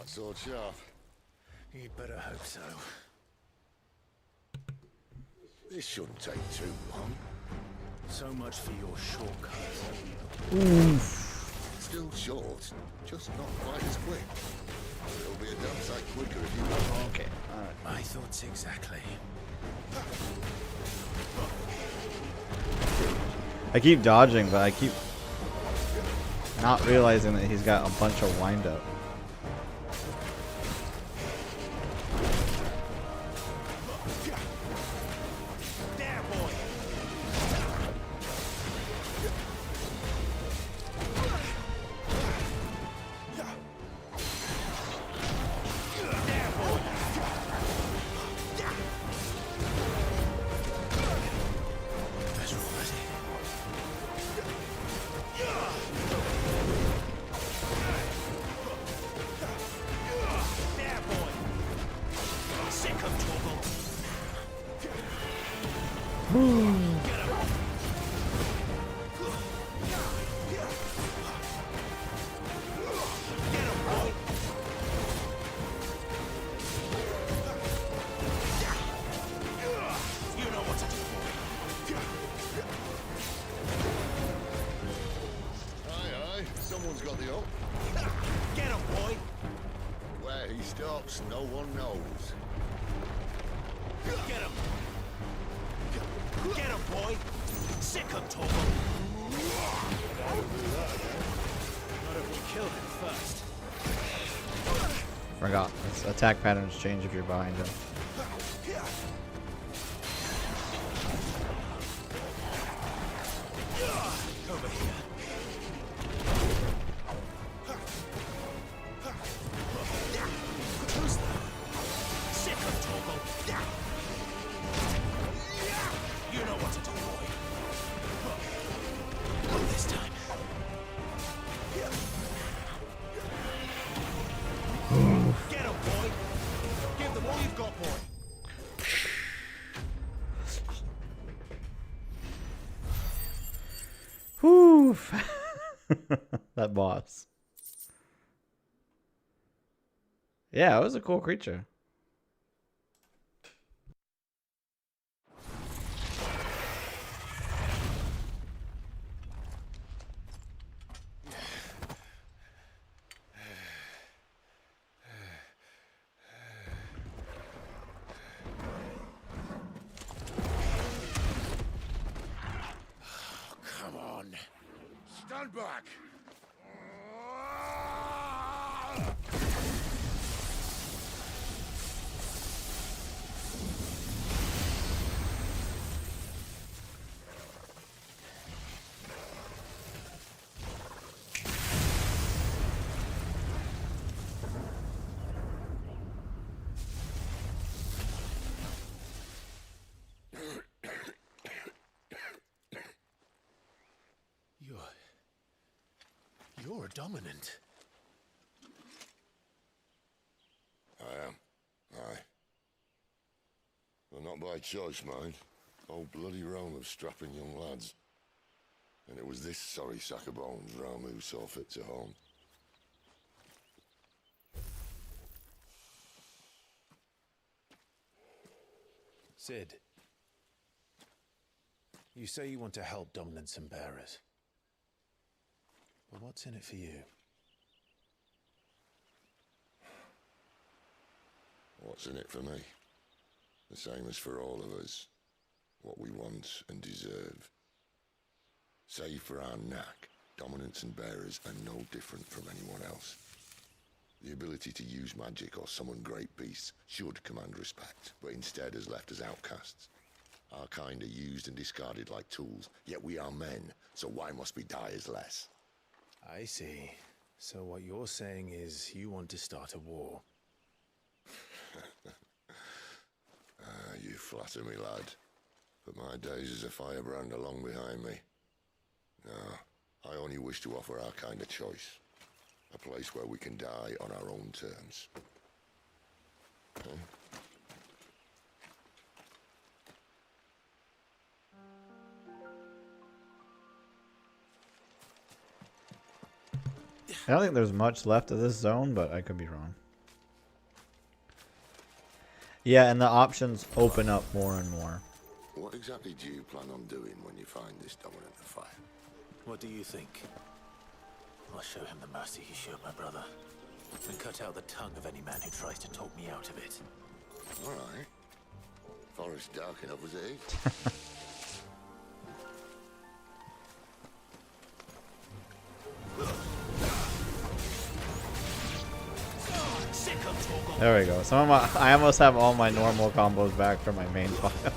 I: Sword sharp.
C: You'd better hope so.
I: This shouldn't take too long.
C: So much for your shortcut.
I: Still short, just not quite as quick. It'll be a damn sight quicker if you want.
A: Okay.
C: My thoughts exactly.
A: I keep dodging, but I keep not realizing that he's got a bunch of wind up.
I: Someone's got the up.
C: Get him, boy!
I: Where he stops, no one knows.
C: Get him! Get him, boy! Sick him, Torval! Not if we kill him first.
A: Forgot. Its attack patterns change if you're behind him.
C: Over here. Who's that? Sick of Torval. You know what to do, boy. Not this time. Get him, boy. Give them all you've got, boy.
A: Whew. That boss. Yeah, it was a cool creature.
I: Stand back!
C: You're a dominant.
I: I am. Aye. Well, not by choice, mind. Old bloody Rome of strapping young lads. And it was this sorry sack of bones Ramu saw fit to home.
C: Sid, you say you want to help dominants and bearers. But what's in it for you?
I: What's in it for me? The same as for all of us. What we want and deserve. Save for our knack, dominants and bearers are no different from anyone else. The ability to use magic or summon great beasts should command respect, but instead has left us outcasts. Our kind are used and discarded like tools, yet we are men, so why must we die as less?
C: I see. So what you're saying is you want to start a war.
I: You flatter me, lad. But my days as a firebrand are long behind me. No, I only wish to offer our kind a choice. A place where we can die on our own terms. Huh?
A: I don't think there's much left of this zone, but I could be wrong. Yeah, and the options open up more and more.
I: What exactly do you plan on doing when you find this dominant of fire?
C: What do you think? I'll show him the mercy he showed my brother. And cut out the tongue of any man who tries to talk me out of it.
I: All right. Forest dark enough as it is.
A: There we go. Some of my, I almost have all my normal combos back from my main file.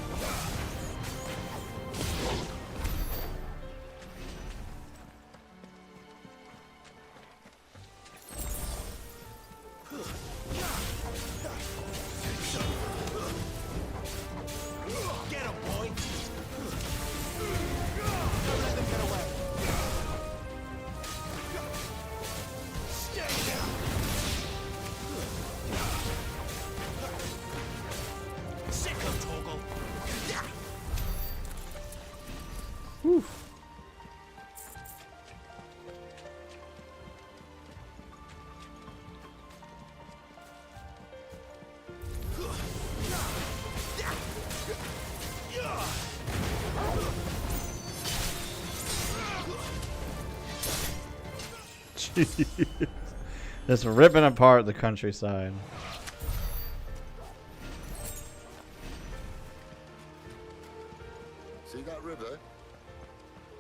A: Just ripping apart the countryside.
I: See that river?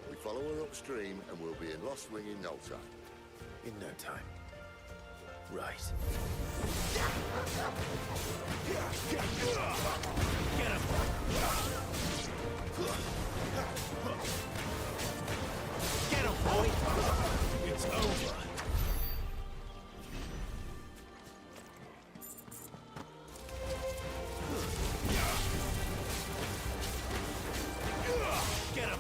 I: We follow her upstream and we'll be in Lost Wing in no time.
C: In no time. Right. Get him! Get him, boy! It's over. Get him!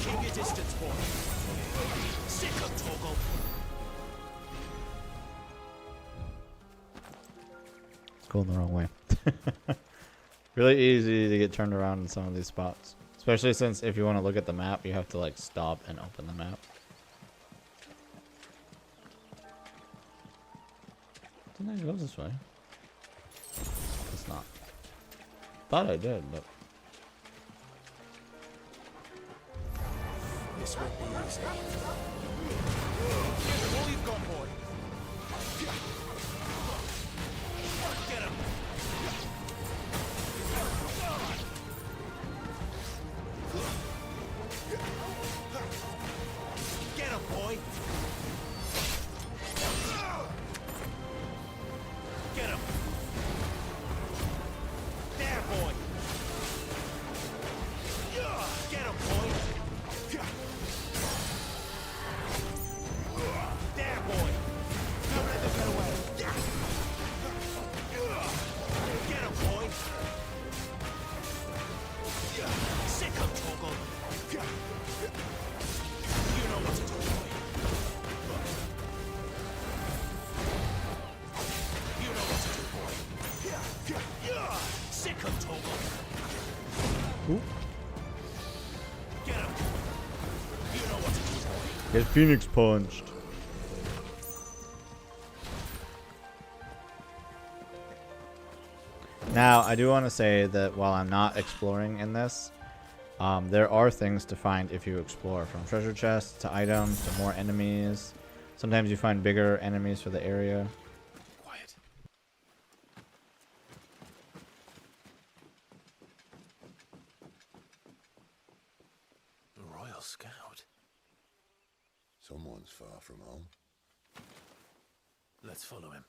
C: Keep your distance, boy. Sick of Toggle.
A: It's going the wrong way. Really easy to get turned around in some of these spots. Especially since if you want to look at the map, you have to like stop and open the map. Didn't I go this way? It's not. Thought I did, but...
C: This won't be easy.
D: All you've got, boy.
C: Get him!
A: Get Phoenix punched. Now, I do want to say that while I'm not exploring in this, there are things to find if you explore, from treasure chests to items to more enemies. Sometimes you find bigger enemies for the area.
C: Quiet.
L: The Royal Scout.
I: Someone's far from home.
C: Let's follow him.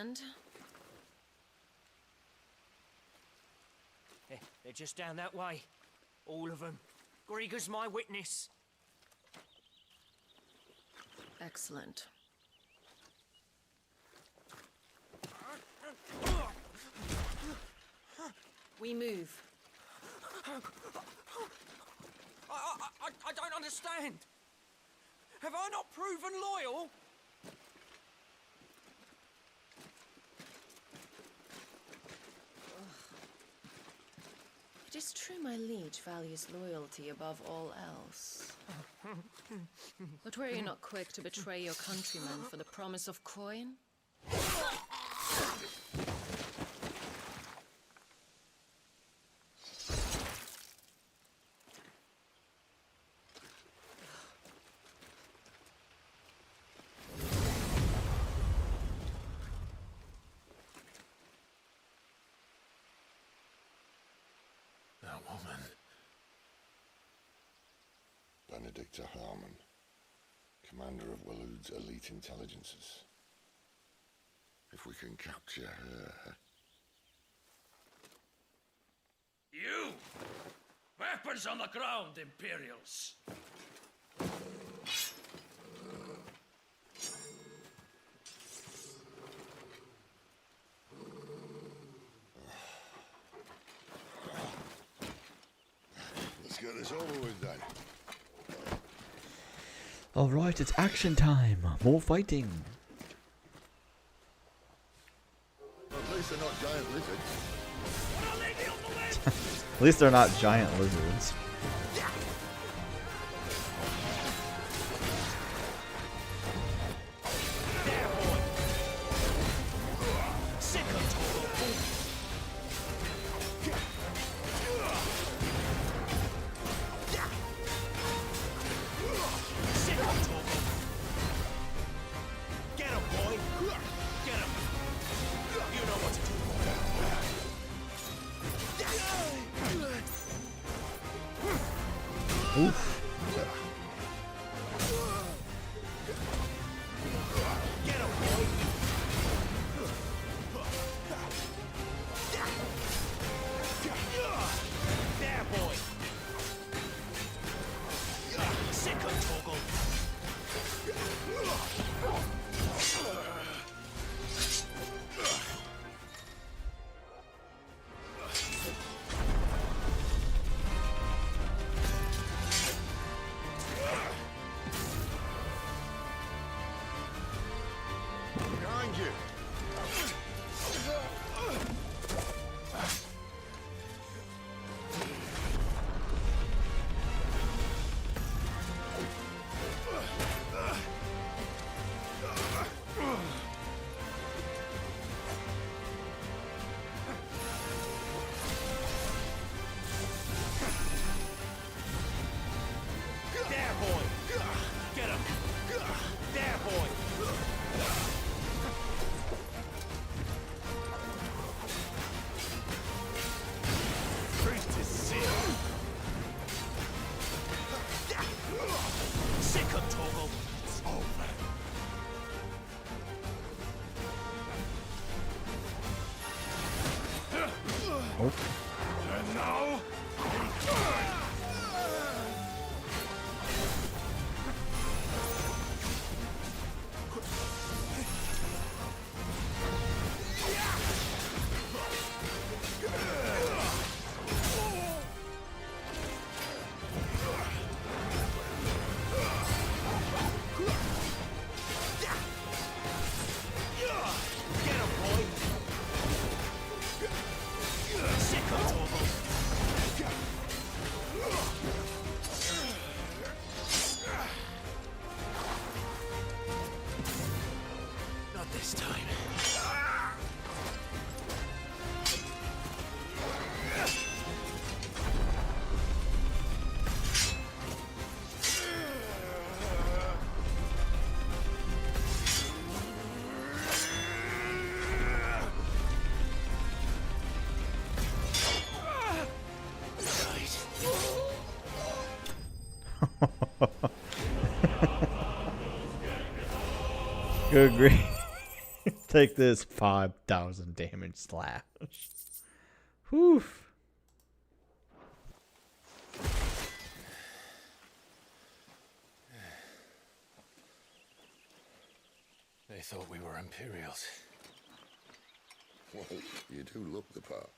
E: And
O: They're just down that way. All of them. Grieger's my witness.
E: excellent. We move.
O: I don't understand. Have I not proven loyal?
E: It is true my liege values loyalty above all else. But were you not quick to betray your countrymen for the promise of coin?
C: That woman.
I: Benedicta Harmon, commander of Waloed's elite intelligences. If we can capture her...
D: You! Weapons on the ground, Imperials!
I: Let's get this over with then.
A: Alright, it's action time. More fighting.
I: At least they're not giant lizards.
A: At least they're not giant lizards. Oof.
I: Behind you.
D: There, boy! Get him! There, boy! Truth is sealed. Sick of Torgal. It's over.
A: Oh.
D: And now,
A: Good grief. Take this 5,000 damage slash. Whew.
C: They thought we were Imperials.
I: Well, you do look the part.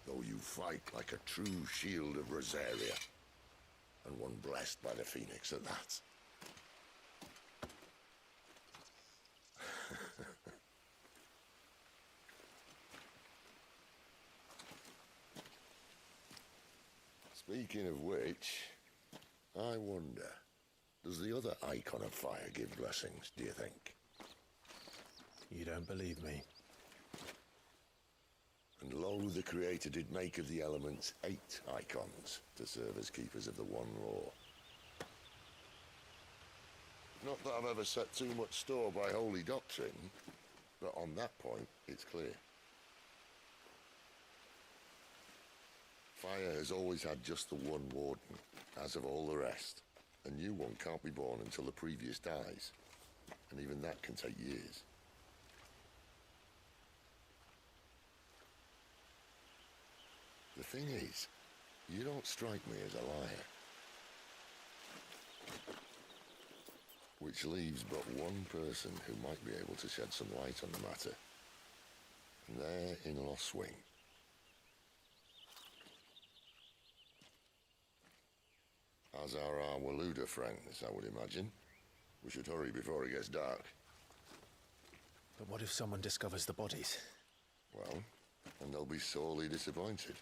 I: Though you fight like a true shield of Rosaria, and one blessed by the Phoenix at that. Speaking of which, I wonder, does the other icon of fire give blessings, do you think?
C: You don't believe me?
I: And lo, the Creator did make of the elements 8 icons to serve as keepers of the one law. Not that I've ever set too much store by holy doctrine, but on that point, it's clear. Fire has always had just the one warden, as of all the rest. A new one can't be born until the previous dies, and even that can take years. The thing is, you don't strike me as a liar. Which leaves but one person who might be able to shed some light on the matter. And they're in Lost Swing. As are our Waluda friends, I would imagine. We should hurry before it gets dark.
C: But what if someone discovers the bodies?
I: Well, and they'll be sorely disappointed.